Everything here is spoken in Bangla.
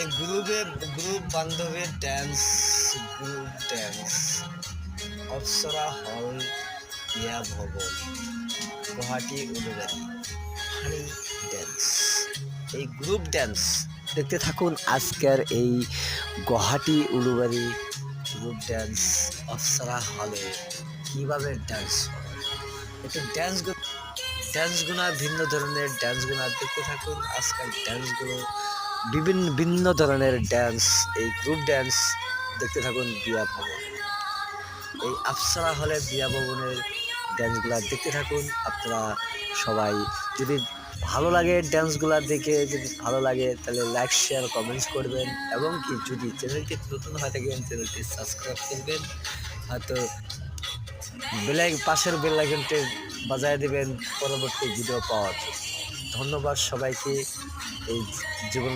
এই গ্রুপ বান্ধবের গ্রুপ ড্যান্স অপ্সরা হল ক্রিয়া ভবন গুয়াহাটি উলুবাড়ি হানি ড্যান্স। এই গ্রুপ ড্যান্স দেখতে থাকুন আজকের এই গুয়াহাটি উলুবাড়ি গ্রুপ ড্যান্স অপ্সরা হলে কীভাবে ড্যান্স হয়। একটু ড্যান্সগুলো ভিন্ন ধরনের ড্যান্সগুলো দেখতে থাকুন। আজকাল ড্যান্সগুলো ভিন্ন ধরনের ড্যান্স, এই গ্রুপ ড্যান্স দেখতে থাকুন বিয়া ভবন। এই আফসারা হলে বিয়া ভবনের ড্যান্সগুলো দেখতে থাকুন আপনারা সবাই। যদি ভালো লাগে ড্যান্সগুলো দেখে, যদি ভালো লাগে তাহলে লাইক শেয়ার কমেন্টস করবেন, এবং কি যদি চ্যানেলটি নতুন হয়ে থাকেন চ্যানেলটি সাবস্ক্রাইব করবেন, হয়তো পাশের বেল আইকনটি বাজায় দেবেন পরবর্তী ভিডিও পাওয়ার জন্য। ধন্যবাদ সবাইকে। এই জীবন